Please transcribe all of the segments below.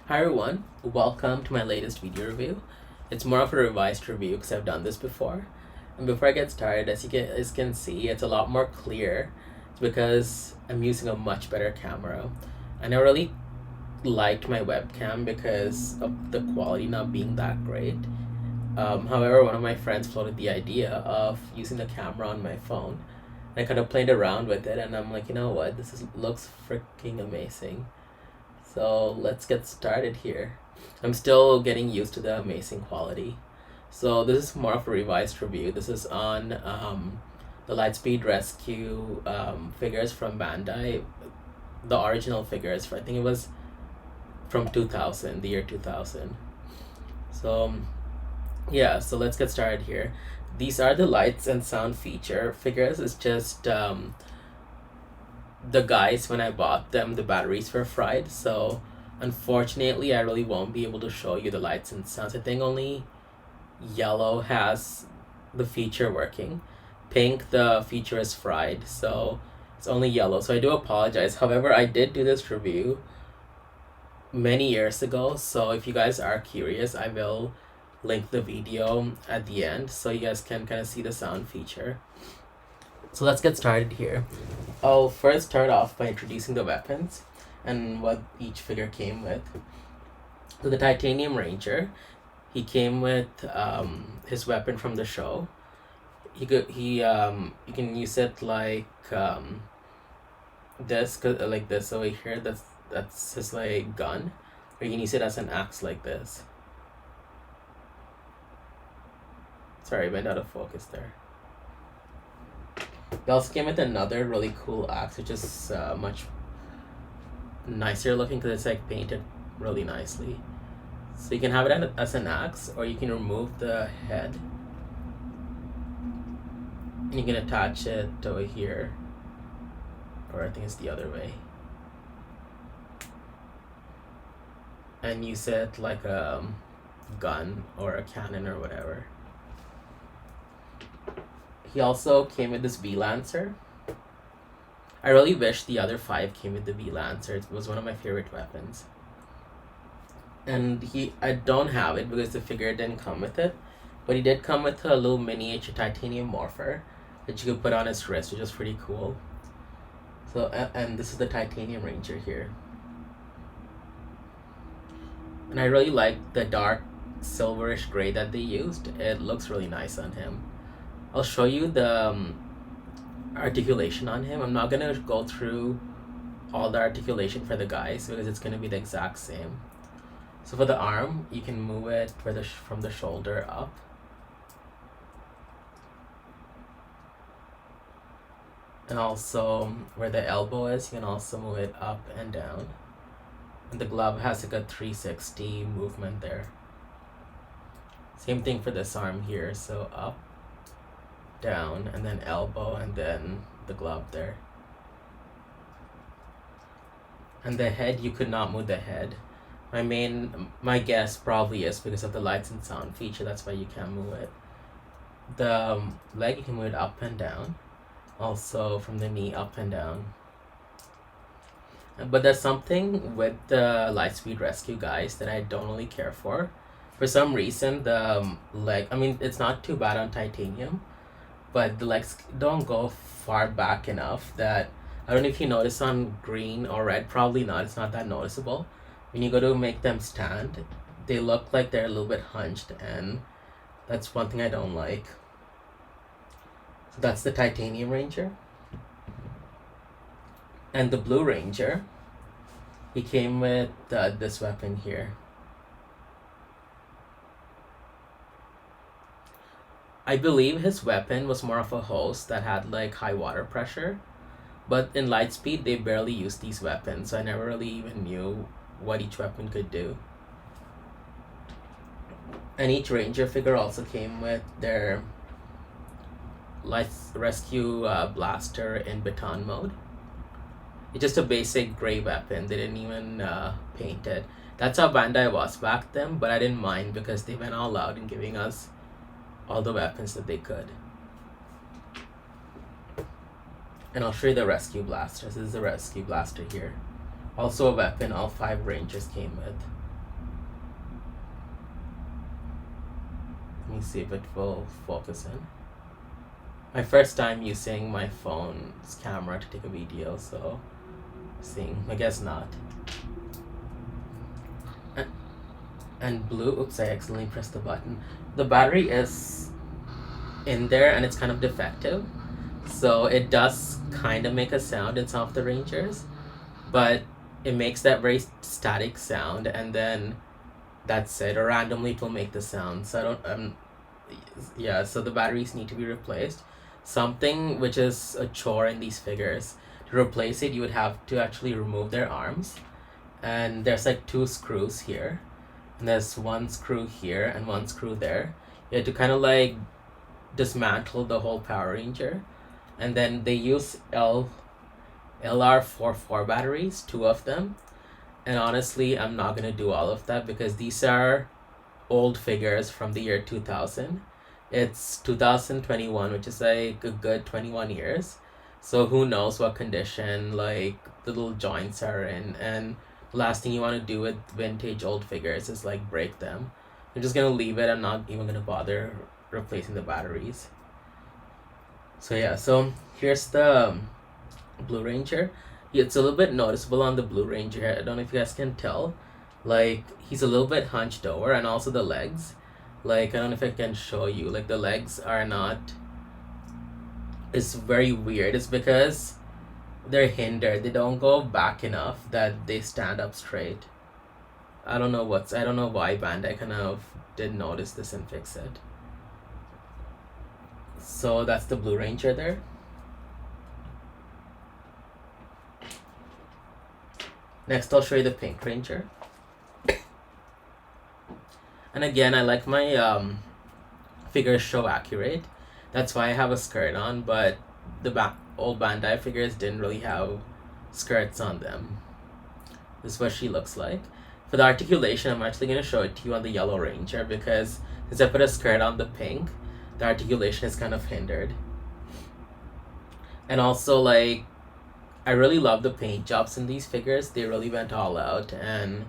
Hi everyone, welcome to my latest video review. It's more of a revised review because I've done this before. And before I get started, as you can see, it's a lot more clear. It's because I'm using a much better camera. And I really liked my webcam because of the quality not being that great. However, one of my friends floated the idea of using the camera on my phone. And I kind of played around with it and I'm like, you know what, looks freaking amazing. So let's get started here. I'm still getting used to the amazing quality. So this is more of a revised review. This is on the Lightspeed Rescue figures from Bandai. The original figures, I think it was from 2000, the year 2000. So yeah, so let's get started here. These are the lights and sound feature figures. It's just the guys, when I bought them, the batteries were fried, so unfortunately I really won't be able to show you the lights and sounds. I think only yellow has the feature working. Pink, the feature is fried, so it's only yellow, so I do apologize. However, I did do this review many years ago, so if you guys are curious, I will link the video at the end so you guys can kind of see the sound feature. So let's get started here. I'll first start off by introducing the weapons and what each figure came with. So the Titanium Ranger, he came with his weapon from the show. You can use it like this, like this over here. That's his like gun, or you can use it as an axe like this. Sorry, I went out of focus there. They also came with another really cool axe, which is much nicer looking because it's like painted really nicely. So you can have it as an axe, or you can remove the head and you can attach it over here, or I think it's the other way, and use it like a gun or a cannon or whatever. He also came with this V-Lancer. I really wish the other 5 came with the V-Lancer. It was one of my favorite weapons. And I don't have it because the figure didn't come with it, but he did come with a little miniature titanium morpher that you could put on his wrist, which is pretty cool. So, and this is the Titanium Ranger here. And I really like the dark silverish gray that they used. It looks really nice on him. I'll show you the articulation on him. I'm not going to go through all the articulation for the guys because it's going to be the exact same. So for the arm, you can move it from the shoulder up. And also where the elbow is, you can also move it up and down. And the glove has like a 360 movement there. Same thing for this arm here, so up, down, and then elbow, and then the glove there. And the head, you could not move the head. My guess probably is because of the lights and sound feature, that's why you can't move it. The leg, you can move it up and down, also from the knee up and down. But there's something with the Lightspeed Rescue guys that I don't really care for. For some reason, the leg, it's not too bad on titanium, but the legs don't go far back enough that, I don't know if you notice on green or red, probably not, it's not that noticeable. When you go to make them stand, they look like they're a little bit hunched, and that's one thing I don't like. So that's the Titanium Ranger. And the Blue Ranger, he came with this weapon here. I believe his weapon was more of a hose that had like high water pressure, but in Lightspeed they barely used these weapons, so I never really even knew what each weapon could do. And each Ranger figure also came with their Rescue blaster in baton mode. It's just a basic gray weapon. They didn't even paint it. That's how Bandai was back then, but I didn't mind because they went all out in giving us all the weapons that they could. And I'll show you the Rescue Blaster. This is the Rescue Blaster here. Also a weapon all 5 Rangers came with. me see if it will focus in. My first time using my phone's camera to take a video, so seeing, I guess not. And blue, oops, I accidentally pressed the button. The battery is in there and it's kind of defective, so it does kind of make a sound in some of the Rangers, but it makes that very static sound, and then that's it, or randomly it will make the sound. So I don't, yeah, so the batteries need to be replaced. Something which is a chore in these figures. To replace it, you would have to actually remove their arms, and there's like 2 screws here, and there's 1 screw here and 1 screw there. You have to kind of like dismantle the whole Power Ranger, and then they use LR44 batteries, 2 of them, and honestly I'm not gonna do all of that because these are old figures from the year 2000. It's 2021, which is like a good 21 years, so who knows what condition like the little joints are in, and the last thing you want to do with vintage old figures is like break them. I'm just gonna leave it. I'm not even gonna bother replacing the batteries. So yeah, so here's the Blue Ranger. It's a little bit noticeable on the Blue Ranger. I don't know if you guys can tell, like he's a little bit hunched over, and also the legs, like I don't know if I can show you, like the legs are not, it's very weird. It's because they're hindered, they don't go back enough that they stand up straight. I don't know why Bandai kind of did notice this and fix it. So that's the Blue Ranger there. Next I'll show you the Pink Ranger. And again, I like my figures show accurate. That's why I have a skirt on, but the old Bandai figures didn't really have skirts on them. This is what she looks like. For the articulation, I'm actually going to show it to you on the Yellow Ranger, because since I put a skirt on the pink, the articulation is kind of hindered. And also, like, I really love the paint jobs in these figures. They really went all out and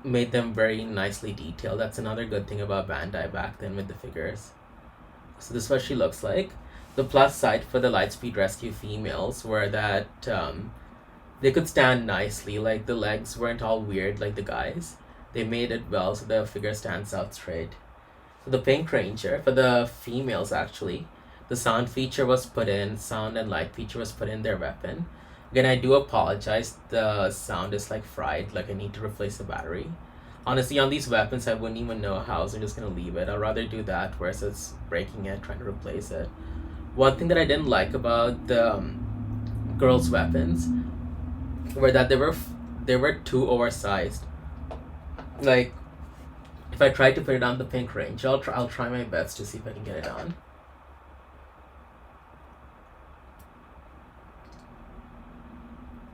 made them very nicely detailed. That's another good thing about Bandai back then with the figures. So this is what she looks like. The plus side for the Lightspeed Rescue females were that they could stand nicely. Like the legs weren't all weird like the guys. They made it well so the figure stands out straight. For the Pink Ranger, for the females actually, the sound feature was put in, sound and light feature was put in their weapon. Again, I do apologize, the sound is like fried, like I need to replace the battery. Honestly, on these weapons, I wouldn't even know how, so I'm just gonna leave it. I'd rather do that versus breaking it, trying to replace it. One thing that I didn't like about the girls' weapons were that they were too oversized. Like, if I tried to put it on the Pink Ranger, I'll try my best to see if I can get it on.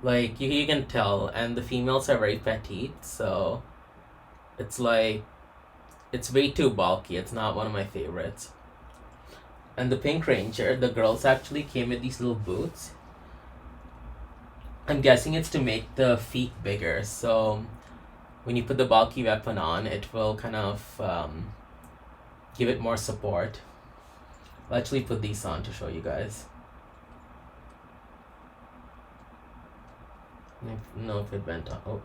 Like, you can tell, and the females are very petite, so it's like, it's way too bulky. It's not one of my favorites. And the Pink Ranger, the girls actually came with these little boots. I'm guessing it's to make the feet bigger, so when you put the bulky weapon on, it will kind of give it more support. I'll actually put these on to show you guys. No, if it went on. Oh.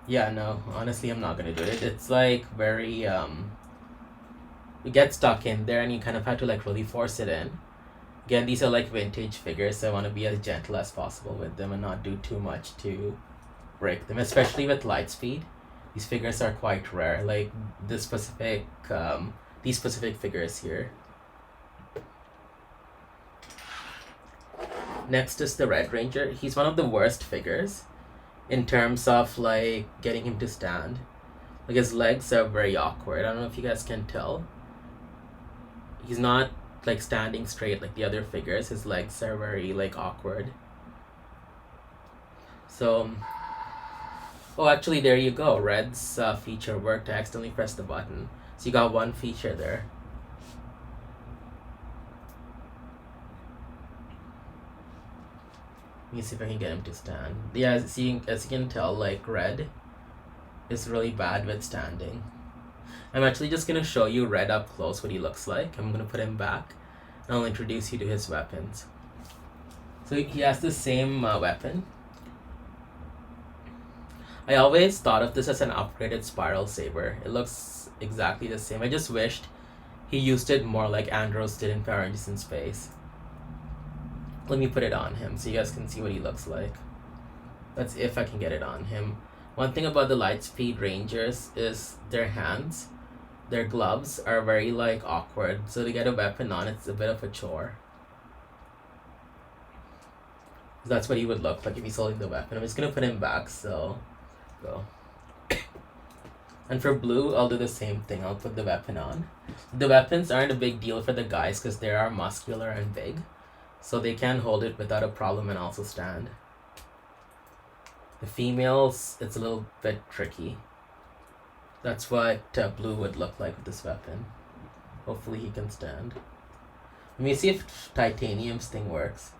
Yeah, no, honestly, I'm not gonna do it. It's like very, you get stuck in there and you kind of have to like really force it in. Again, these are like vintage figures, so I want to be as gentle as possible with them and not do too much to break them, especially with Lightspeed. These figures are quite rare, like these specific figures here. Next is the Red Ranger. He's one of the worst figures in terms of like getting him to stand. Like his legs are very awkward. I don't know if you guys can tell. He's not like standing straight like the other figures. His legs are very like awkward. So, oh, actually there you go. Red's feature worked. I accidentally pressed the button. So you got one feature there. Let me see if I can get him to stand. Yeah, as you can tell, like Red, is really bad with standing. I'm actually just gonna show you red up close what he looks like. I'm gonna put him back and I'll introduce you to his weapons. So he has the same weapon. I always thought of this as an upgraded spiral saber. It looks exactly the same. I just wished he used it more like Andros did in Power Rangers in Space. Let me put it on him so you guys can see what he looks like. That's if I can get it on him. One thing about the Lightspeed Rangers is their hands, their gloves are very like awkward. So to get a weapon on, it's a bit of a chore. That's what he would look like if he's holding the weapon. I'm just gonna put him back, so go. And for blue, I'll do the same thing. I'll put the weapon on. The weapons aren't a big deal for the guys because they are muscular and big. So they can hold it without a problem and also stand. The females, it's a little bit tricky. That's what blue would look like with this weapon. Hopefully he can stand. Let me see if titanium's thing works.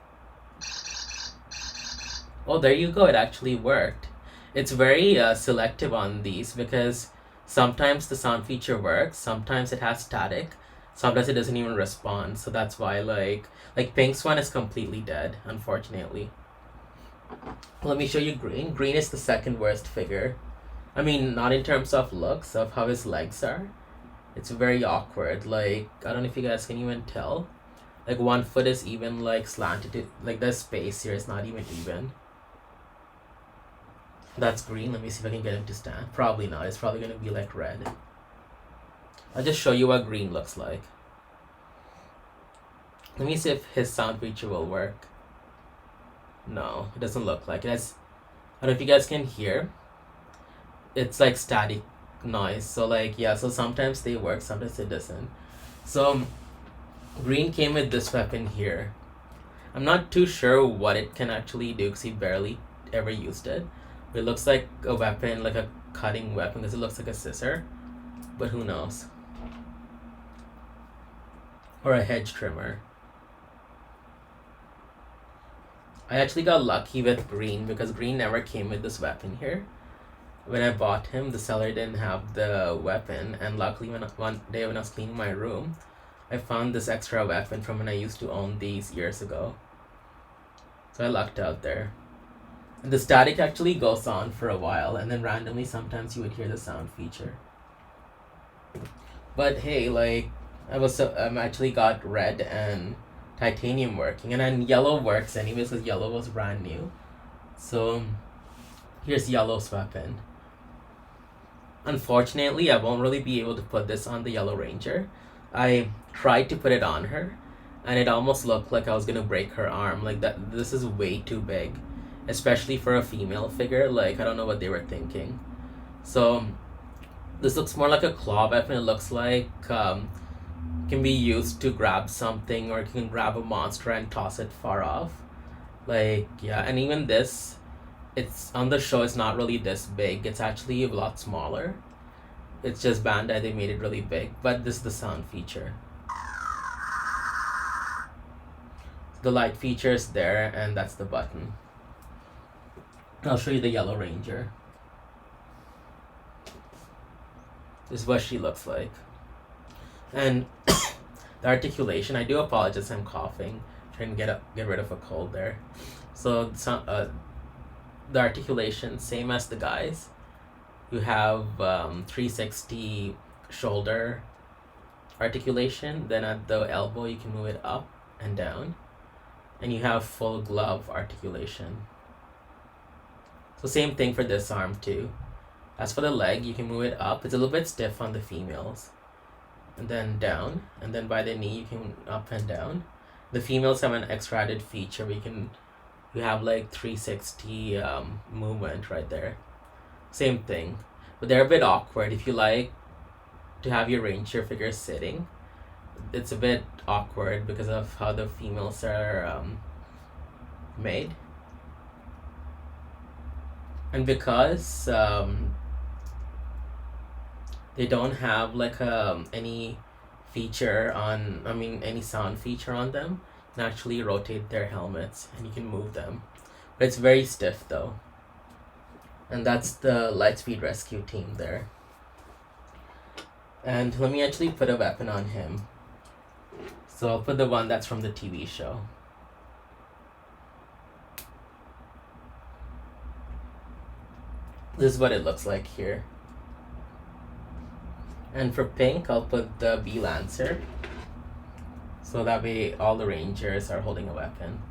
Oh, there you go. It actually worked. It's very selective on these because sometimes the sound feature works, sometimes it has static, sometimes it doesn't even respond. So that's why like Pink's one is completely dead, unfortunately. Let me show you green. Green is the second worst figure. I mean, not in terms of looks, of how his legs are. It's very awkward. Like, I don't know if you guys can even tell. Like, one foot is even like slanted to, like the space here is not even even. That's green. Let me see if I can get him to stand. Probably not. It's probably gonna be like red. I'll just show you what green looks like. Let me see if his sound feature will work. No, it doesn't look like it. Has, I don't know if you guys can hear. It's like static noise. So like, yeah, so sometimes they work, sometimes it doesn't. So green came with this weapon here. I'm not too sure what it can actually do because he barely ever used it. It looks like a weapon, like a cutting weapon because it looks like a scissor. But who knows? Or a hedge trimmer. I actually got lucky with green because green never came with this weapon here. When I bought him, the seller didn't have the weapon, and luckily one day when I was cleaning my room, I found this extra weapon from when I used to own these years ago. So I lucked out there. And the static actually goes on for a while, and then randomly sometimes you would hear the sound feature. But hey, like I'm actually got red and titanium working, and then yellow works anyways because yellow was brand new. So here's yellow's weapon. Unfortunately, I won't really be able to put this on the Yellow Ranger. I tried to put it on her, and it almost looked like I was gonna break her arm. Like that, this is way too big, especially for a female figure. Like, I don't know what they were thinking. So this looks more like a claw weapon. It looks like can be used to grab something, or you can grab a monster and toss it far off. Like, yeah, and even this, it's on the show, it's not really this big. It's actually a lot smaller. It's just Bandai, they made it really big. But this is the sound feature. The light feature is there, and that's the button. I'll show you the Yellow Ranger. This is what she looks like. And the articulation, I do apologize, I'm coughing. Trying to get rid of a cold there. So the articulation, same as the guys. You have 360 shoulder articulation. Then at the elbow, you can move it up and down. And you have full glove articulation. So same thing for this arm too. As for the leg, you can move it up. It's a little bit stiff on the females. And then down. And then by the knee, you can up and down. The females have an extra added feature where you have like 360 movement right there. Same thing. But they're a bit awkward. If you like to have your Ranger figure sitting, it's a bit awkward because of how the females are made. And because they don't have like any feature on, any sound feature on them, you can actually rotate their helmets and you can move them. But it's very stiff though. And that's the Lightspeed rescue team there. And let me actually put a weapon on him. So I'll put the one that's from the TV show. This is what it looks like here. And for pink, I'll put the B Lancer. So that way all the Rangers are holding a weapon.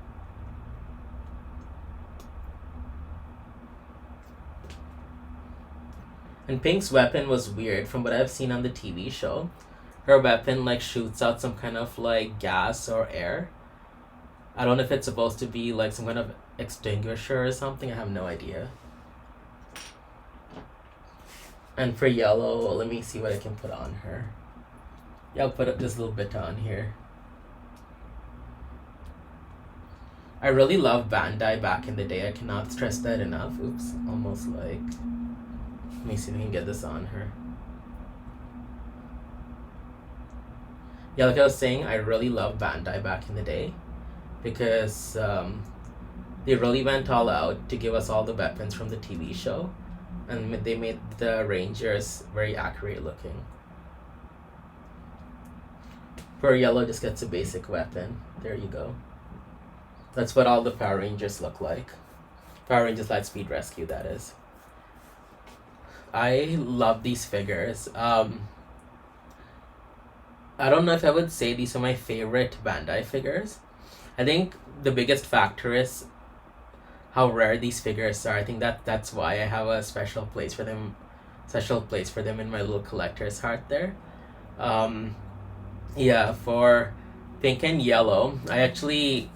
And Pink's weapon was weird from what I've seen on the TV show. Her weapon like shoots out some kind of like gas or air. I don't know if it's supposed to be like some kind of extinguisher or something. I have no idea. And for yellow, let me see what I can put on her. Yeah, I'll put up this little bit on here. I really love Bandai back in the day. I cannot stress that enough. Oops, almost like... Let me see if I can get this on her. Yeah, like I was saying, I really love Bandai back in the day. Because they really went all out to give us all the weapons from the TV show. And they made the Rangers very accurate looking. For yellow, just gets a basic weapon. There you go. That's what all the Power Rangers look like. Power Rangers Lightspeed Rescue, that is. I love these figures. I don't know if I would say these are my favorite Bandai figures. I think the biggest factor is how rare these figures are. I think that's why I have a special place for them in my little collector's heart there. Yeah, for pink and yellow, I actually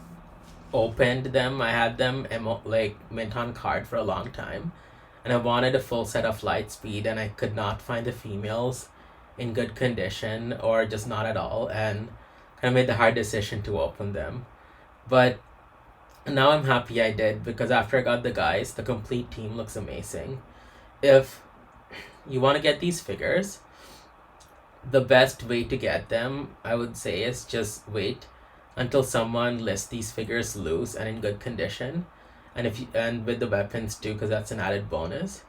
opened them. I had them like mint on card for a long time, and I wanted a full set of Lightspeed, and I could not find the females in good condition or just not at all, and kind of made the hard decision to open them. But now I'm happy I did, because after I got the guys, the complete team looks amazing. If you want to get these figures, the best way to get them, I would say, is just wait until someone lists these figures loose and in good condition, and with the weapons too, because that's an added bonus.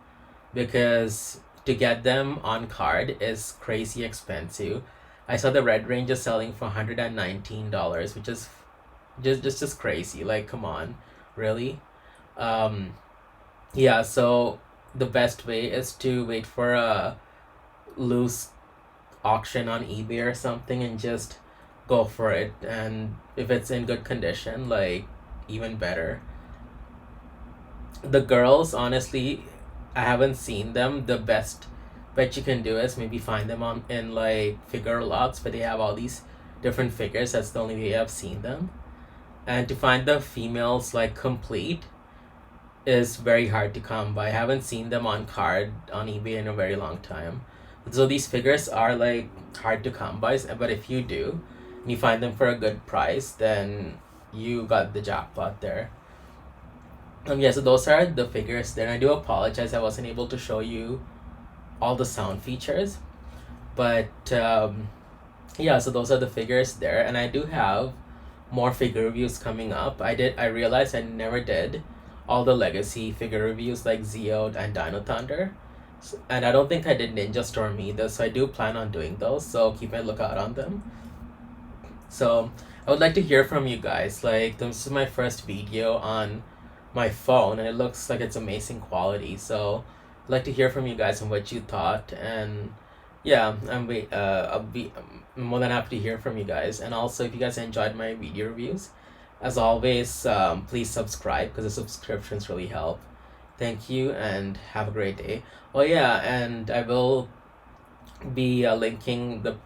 Because to get them on card is crazy expensive. I saw the Red Ranger selling for $119, which is just crazy. Like, come on, really? Yeah, so the best way is to wait for a loose auction on eBay or something and just go for it. And if it's in good condition, like, even better. The girls, honestly, I haven't seen them. The best bet you can do is maybe find them in like figure lots, but they have all these different figures. That's the only way I've seen them. And to find the females like complete is very hard to come by. I haven't seen them on card on eBay in a very long time. So these figures are like hard to come by, but if you do and you find them for a good price, then you got the jackpot there. Yeah, so those are the figures there. And I do apologize I wasn't able to show you all the sound features, but yeah, so those are the figures there. And I do have more figure reviews coming up. I realized I never did all the legacy figure reviews like Zeode and Dino Thunder, and I don't think I did Ninja Storm either, so I do plan on doing those, so keep a lookout on them. So I would like to hear from you guys. Like, this is my first video on my phone and it looks like it's amazing quality, so I'd like to hear from you guys and what you thought. And yeah, I'll be more than happy to hear from you guys. And also, if you guys enjoyed my video reviews, as always, please subscribe, because the subscriptions really help. Thank you and have a great day. Oh yeah, and I will be linking the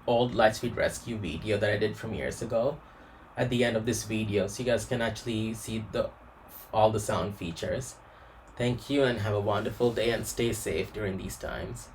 old Lightspeed Rescue video that I did from years ago at the end of this video, so you guys can actually see all the sound features. Thank you and have a wonderful day, and stay safe during these times.